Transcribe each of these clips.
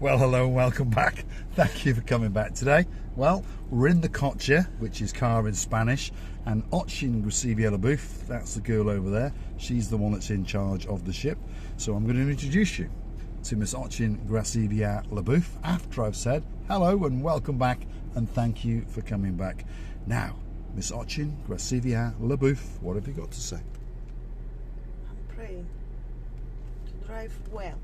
Well, hello and welcome back. Thank you for coming back today. Well, we're in the coche, which is car in Spanish, and Ochin Gracivia Labouf, that's the girl over there. She's the one that's in charge of the ship. So I'm going to introduce you to Miss Ochin Gracivia Labouf after I've said hello and welcome back and thank you for coming back. Now, Miss Ochin Gracivia Labouf, what have you got to say? I'm praying to drive well,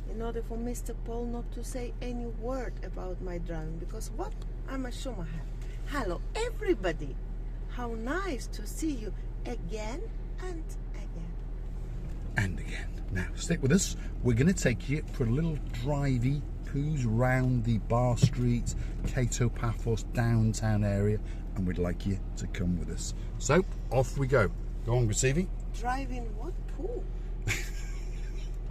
in order for Mr. Paul not to say any word about my driving, because what? I'm a Schumacher. Hello everybody, how nice to see you again and again. And again. Now, stick with us. We're going to take you for a little drivey poos round the Bar Street, Kato Paphos downtown area, and we'd like you to come with us. So, off we go. Go on, Gracivi. Driving what? Poo?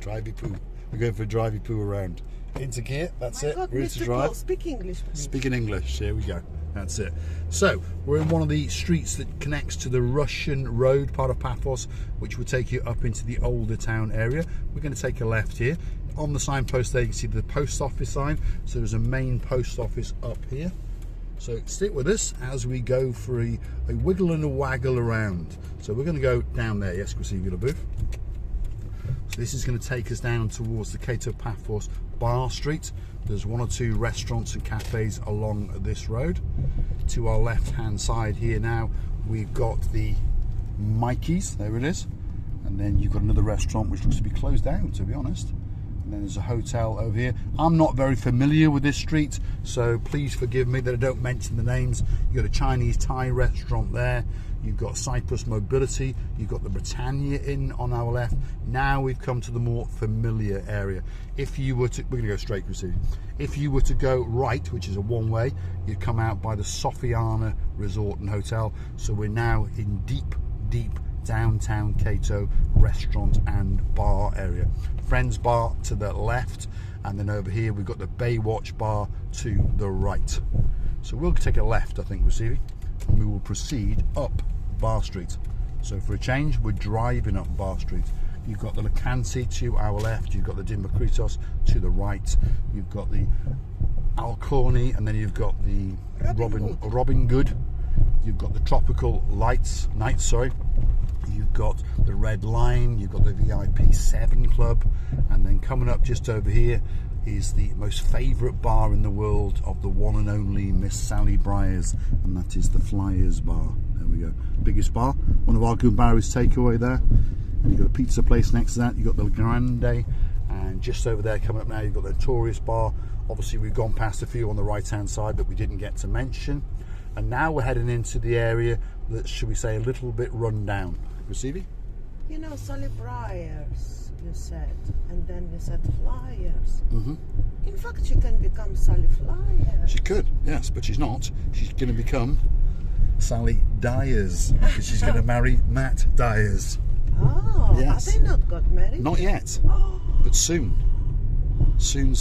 Drivey poo. We're going for a drivey poo around. Into gear, that's it. God, Ready Mr. to drive. Paul, speak English, please. Speaking English, here we go. That's it. So, we're in one of the streets that connects to the Russian Road part of Paphos, which will take you up into the older town area. We're going to take a left here. On the signpost there, you can see the post office sign. So there's a main post office up here. So stick with us as we go for a wiggle and a waggle around. So we're going to go down there. Yes, Gracivia Labouf. So this is going to take us down towards the Kato Paphos Bar Street. There's one or two restaurants and cafes along this road. To our left hand side here now, we've got the Mikey's, there it is. And then you've got another restaurant which looks to be closed down, to be honest. And then there's a hotel over here. I'm not very familiar with this street, so please forgive me that I don't mention the names. You've got a Chinese Thai restaurant there. You've got Cyprus Mobility. You've got the Britannia Inn on our left. Now we've come to the more familiar area. If you were to, we're going to go straight, Gracivi. If you were to go right, which is a one-way, you'd come out by the Sofiana Resort and Hotel. So we're now in deep downtown Kato restaurant and bar area. Friends Bar to the left, and then over here we've got the Baywatch Bar to the right. So we'll take a left, I think, Gracivi, and we will proceed up Bar Street. So for a change, we're driving up Bar Street. You've got the Lacanti to our left, you've got the Dimokritos to the right, you've got the Alcorni, and then you've got the Robin Good. You've got the Tropical Nights, you've got the Red Line, you've got the VIP 7 Club, and then coming up just over here is the most favourite bar in the world of the one and only Miss Sally Briers, and that is the Flyers Bar. There we go, biggest bar, one of our Gumbaris takeaway there. And you've got a pizza place next to that, you've got the Grande, and just over there coming up now you've got the Notorious Bar. Obviously we've gone past a few on the right hand side that we didn't get to mention. And now we're heading into the area that, should we say, a little bit run down. Gracivi? You know, Sally Briers, you said, and then you said Flyers. In fact, she can become Sally Flyers. She could, yes, but she's not. She's going to become Sally Dyers, because she's going to marry Matt Dyers. Oh, yes. Have they not got married? Not yet, Oh. but soon. Soon.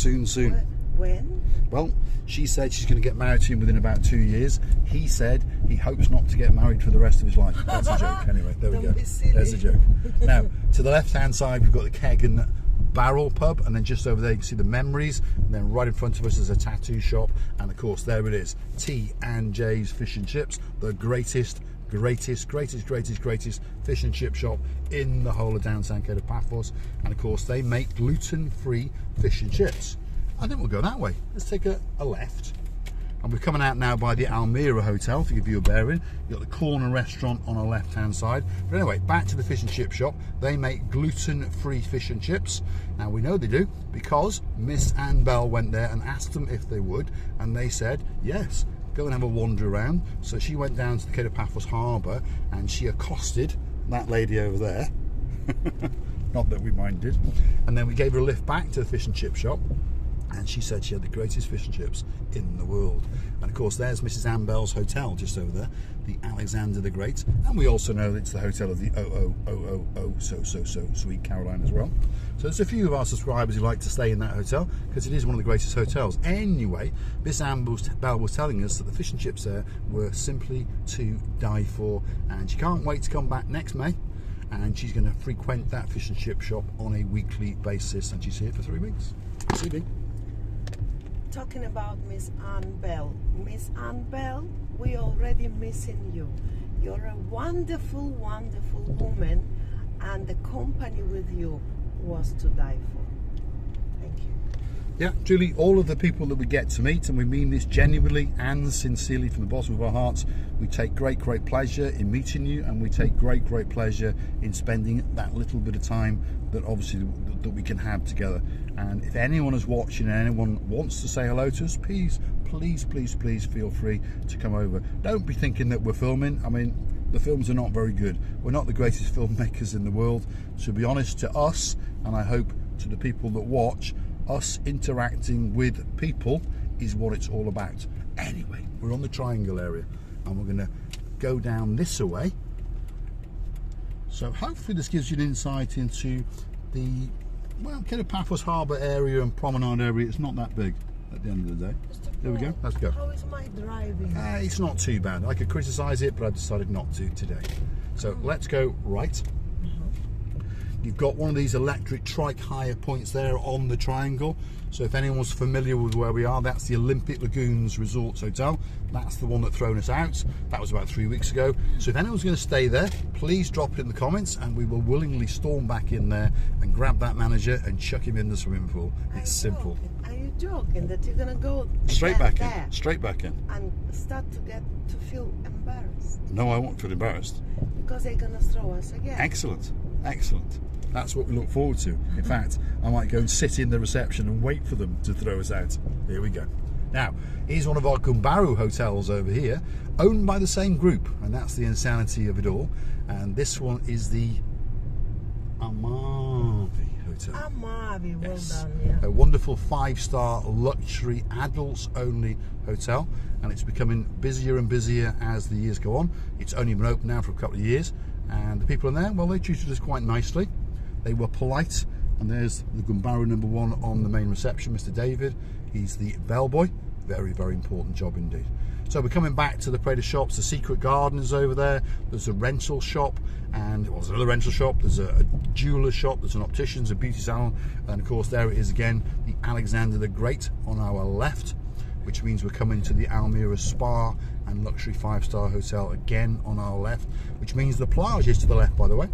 When? Well, she said she's going to get married to him within about 2 years. He said he hopes not to get married for the rest of his life. That's a joke. Anyway, there we go. There's a joke. Now, to the left-hand side, we've got the Keg and Barrel Pub, and then just over there you can see the Memories, and then right in front of us is a tattoo shop, and of course there it is, T&J's Fish and Chips, the greatest fish and chip shop in the whole of downtown Kato Paphos, and of course they make gluten-free fish and chips. I think we'll go that way. Let's take a left. And we're coming out now by the Almira Hotel, to give you a bearing. You've got the corner restaurant on our left-hand side. But anyway, back to the fish and chip shop. They make gluten-free fish and chips. Now, we know they do because Miss Ann Bell went there and asked them if they would, and they said, yes, go and have a wander around. So she went down to the Kato Paphos Harbour, and she accosted that lady over there. Not that we minded. And then we gave her a lift back to the fish and chip shop. And she said she had the greatest fish and chips in the world. And of course there's Mrs. Ann Bell's hotel just over there, the Alexander the Great, and we also know that it's the hotel of the so Sweet Caroline as well. So there's a few of our subscribers who like to stay in that hotel because it is one of the greatest hotels. Anyway, Miss Ann Bell was telling us that the fish and chips there were simply to die for, and she can't wait to come back next May, and she's going to frequent that fish and chip shop on a weekly basis, and she's here for 3 weeks. See you. talking about Miss Ann Bell. Miss Ann Bell, we already missing you. You're a wonderful, wonderful woman, and the company with you was to die for. Thank you. Yeah, Julie, all of the people that we get to meet, and we mean this genuinely and sincerely from the bottom of our hearts, we take great pleasure in meeting you, and we take great pleasure in spending that little bit of time that obviously that we can have together. And if anyone is watching and anyone wants to say hello to us, please feel free to come over. Don't be thinking that we're filming. I mean, the films are not very good. We're not the greatest filmmakers in the world. To be honest, to us, and I hope to the people that watch, us interacting with people is what it's all about. Anyway, we're on the triangle area and we're going to go down this way. So hopefully this gives you an insight into the, well, Kato Paphos Harbour area and promenade area. It's not that big at the end of the day. There we go, let's go. How is my driving? It's not too bad. I could criticise it, but I decided not to today. So let's go right. You've got one of these electric trike hire points there on the triangle. So if anyone's familiar with where we are, that's the Olympic Lagoons Resorts Hotel. That's the one that thrown us out. That was about 3 weeks ago. So if anyone's going to stay there, please drop it in the comments and we will willingly storm back in there and grab that manager and chuck him in the swimming pool. It's simple. Are you joking that you're going to go Straight back there in. Straight back in. and start to feel embarrassed? No, I won't feel embarrassed. Because they're going to throw us again. Excellent. That's what we look forward to. In fact, I might go and sit in the reception and wait for them to throw us out. Here we go. Now, here's one of our Gumbaru hotels over here, owned by the same group, and that's the insanity of it all. And this one is the Amavi Hotel. Amavi, well Yes. done, yeah. A wonderful 5-star luxury adults only hotel, and it's becoming busier and busier as the years go on. It's only been open now for a couple of years, and the people in there, well, they treated us quite nicely. They were polite, and there's the Gumbaru #1 on the main reception, Mr. David. He's the bellboy. Very important job indeed. So we're coming back to the Prada shops. The Secret Garden is over there. There's a rental shop, and there's another rental shop. There's a jeweler shop. There's an optician's, a beauty salon, and of course there it is again, the Alexander the Great on our left, which means we're coming to the Almira Spa and luxury 5-star hotel again on our left, which means the plage is to the left, by the way.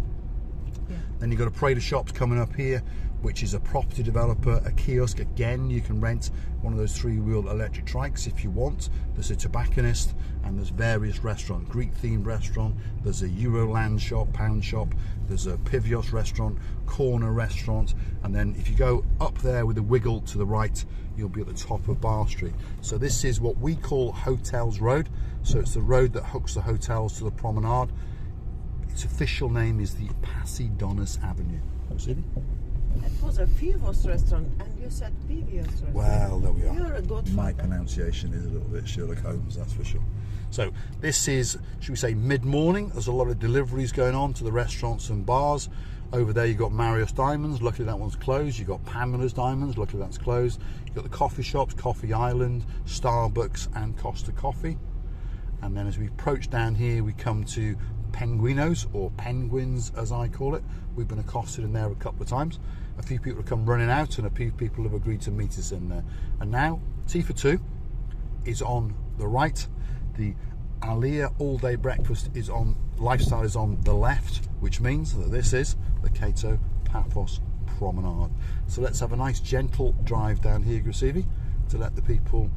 Yeah. Then you've got a Prada shops coming up here, which is a property developer, a kiosk. Again, you can rent one of those 3-wheel electric trikes if you want. There's a tobacconist, and there's various restaurants, Greek themed restaurant, there's a Euroland shop, pound shop, there's a Pivios restaurant, corner restaurant, and then if you go up there with a wiggle to the right, you'll be at the top of Bar Street. So this is what we call Hotels Road. So it's the road that hooks the hotels to the promenade. Its official name is the Posidonis Avenue. See? It was a Fivos restaurant, and you said Pivios restaurant. Well, there we are. You're a good My father. pronunciation is a little bit Sherlock Holmes, that's for sure. So this is, should we say, mid-morning. There's a lot of deliveries going on to the restaurants and bars. Over there you've got Marius Diamonds, luckily that one's closed. You've got Pamela's Diamonds, luckily that's closed. You've got the coffee shops, Coffee Island, Starbucks and Costa Coffee. And then as we approach down here, we come to Penguinos, or Penguins as I call it. We've been accosted in there a couple of times. A few people have come running out, and a few people have agreed to meet us in there. And now tea for two is on the right. The Alia all-day breakfast is on, lifestyle is on the left, which means that this is the Kato Paphos Promenade. So let's have a nice gentle drive down here, Grasivi, to let the people,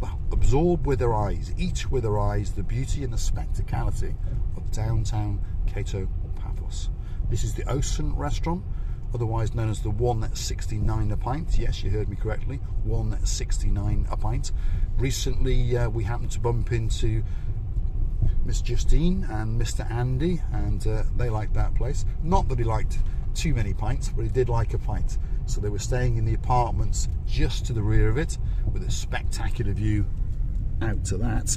well, absorb with their eyes, eat with their eyes, the beauty and the spectacality of downtown Kato Paphos. This is the Ocean restaurant, otherwise known as the one that's 69 a pint. Yes, you heard me correctly, one that's 69 a pint. Recently we happened to bump into Miss Justine and Mr. Andy, and they liked that place. Not that he liked too many pints, but he did like a pint. So they were staying in the apartments just to the rear of it, with a spectacular view out to that.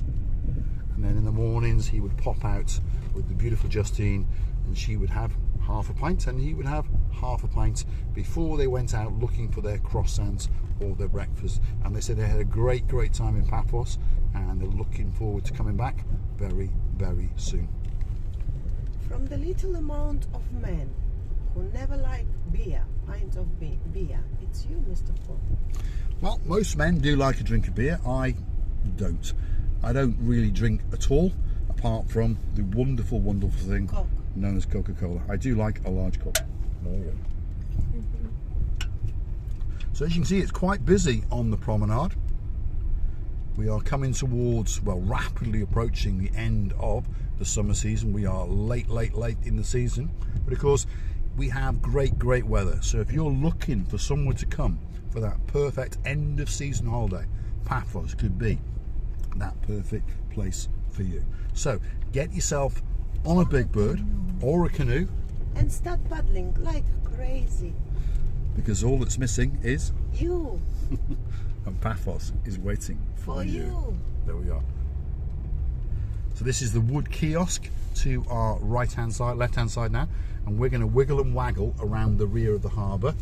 And then in the mornings he would pop out with the beautiful Justine, and she would have half a pint and he would have half a pint before they went out looking for their croissants or their breakfast. And they said they had a great time in Paphos, and they're looking forward to coming back very soon. From the little amount of men who never like beer I kind of beer. It's you, Mr. Paul. Well, most men do like a drink of beer. I don't. I don't really drink at all, apart from the wonderful, wonderful thing Coke. known as Coca-Cola. I do like a large Coke. So as you can see, it's quite busy on the promenade. We are coming towards, well, rapidly approaching the end of the summer season. We are late in the season, but of course we have great weather. So if you're looking for somewhere to come for that perfect end of season holiday, Paphos could be that perfect place for you. So get yourself on a big bird or a canoe and start paddling like crazy. Because all that's missing is you. And Paphos is waiting for you. There we are. So this is the wood kiosk to our left hand side now, and we're going to wiggle and waggle around the rear of the harbour.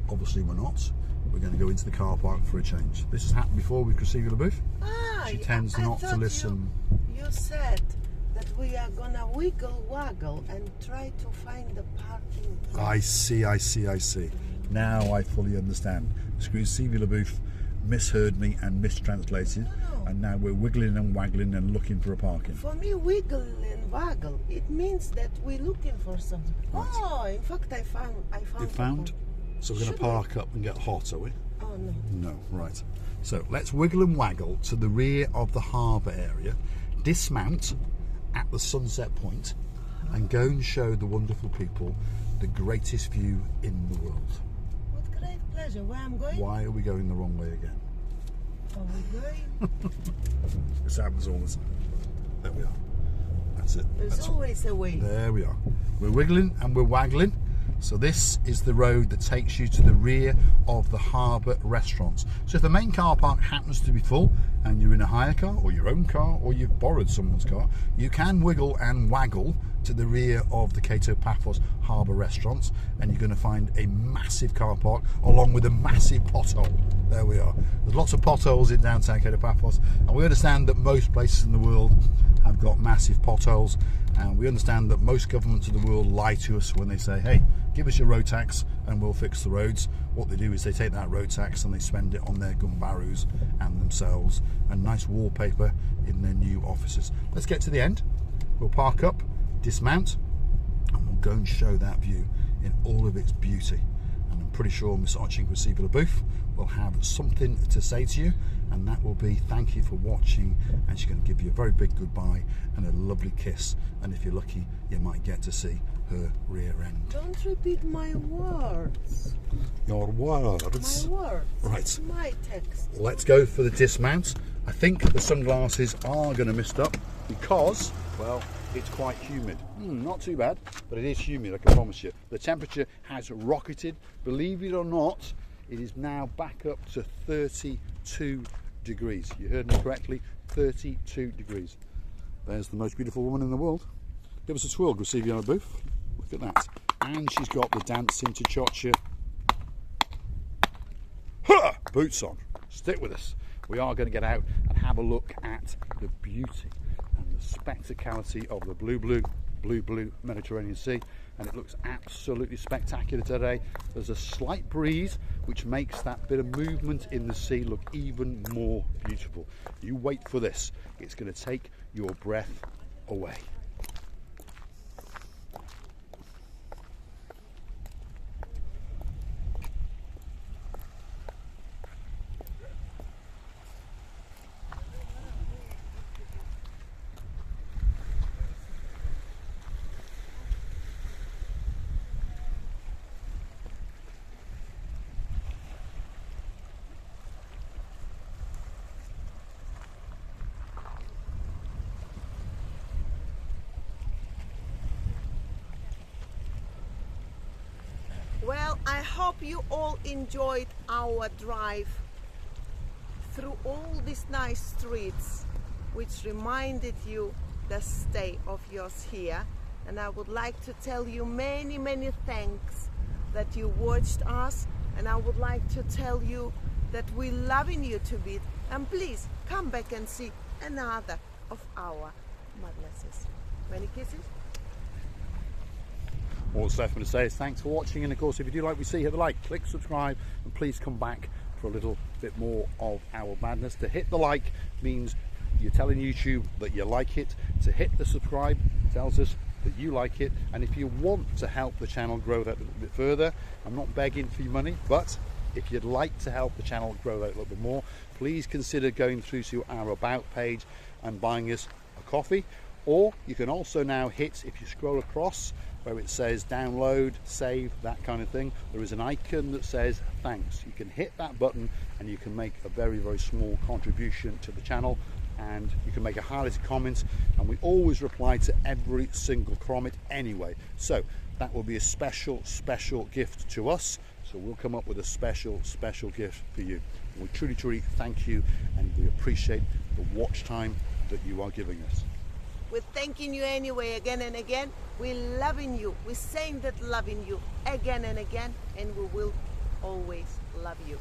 Obviously we're not. We're going to go into the car park for a change. This has happened before with Christina LaBouffe. She tends not to listen. You said that we are going to wiggle waggle and try to find the parking. I see. Now I fully understand. Christina LaBouffe misheard me and mistranslated. No. And now we're wiggling and waggling and looking for a parking. For me, wiggle and waggle, it means that we're looking for something. Right. Oh, in fact, I found. You found? So we're going to park up and get hot, are we? Oh, no. No, right. So let's wiggle and waggle to the rear of the harbour area, dismount at the sunset point, and go and show the wonderful people the greatest view in the world. What great pleasure. Where I'm going? Why are we going the wrong way again? Are we going? This happens all the time. There we are. That's it. There's always a way. There we are. We're wiggling and we're waggling. So this is the road that takes you to the rear of the harbour restaurants. So if the main car park happens to be full and you're in a hire car or your own car or you've borrowed someone's car, you can wiggle and waggle to the rear of the Kato Paphos harbour restaurants, and you're going to find a massive car park along with a massive pothole. There we are. There's lots of potholes in downtown Kato Paphos, and we understand that most places in the world have got massive potholes, and we understand that most governments of the world lie to us when they say, hey, give us your road tax and we'll fix the roads. What they do is they take that road tax and they spend it on their gun barrows and themselves and nice wallpaper in their new offices. Let's get to the end. We'll park up, dismount, and we'll go and show that view in all of its beauty. And I'm pretty sure Miss Christina LaBouffe will have something to say to you, and that will be thank you for watching, and she's going to give you a very big goodbye and a lovely kiss, and if you're lucky you might get to see her rear end. Don't repeat my words. Your words. My words. Right. It's my text. Let's go for the dismount. I think the sunglasses are going to mist up because, well, it's quite humid. Not too bad, but it is humid, I can promise you. The temperature has rocketed. Believe it or not, it is now back up to 32 degrees. You heard me correctly, 32 degrees. There's the most beautiful woman in the world. Give us a twirl, Christina LaBouffe. Look at that. And she's got the dancing to cha-cha boots on. Stick with us. We are going to get out and have a look at the beauty and the spectacality of the blue Mediterranean Sea, and it looks absolutely spectacular today. There's a slight breeze which makes that bit of movement in the sea look even more beautiful. You wait for this. It's going to take your breath away. Well, I hope you all enjoyed our drive through all these nice streets, which reminded you the stay of yours here. And I would like to tell you many thanks that you watched us, and I would like to tell you that we're loving you to bits, and please come back and see another of our madnesses. Many kisses. all that's left for me to say is thanks for watching, and of course if you do like what we see, hit the like, click subscribe, and please come back for a little bit more of our madness. To hit the like means you're telling YouTube that you like it. To hit the subscribe tells us that you like it. And if you want to help the channel grow that a little bit further, I'm not begging for your money, but if you'd like to help the channel grow that a little bit more, please consider going through to our About page and buying us a coffee. Or you can also now hit, if you scroll across where it says download, save, that kind of thing, there is an icon that says thanks. You can hit that button and you can make a very, very small contribution to the channel, and you can make a highlighted comment, and we always reply to every single comment anyway. So that will be a special gift to us. So we'll come up with a special gift for you. We truly thank you, and we appreciate the watch time that you are giving us. We're thanking you anyway, again and again. We're loving you. We're saying that loving you again and again, and we will always love you.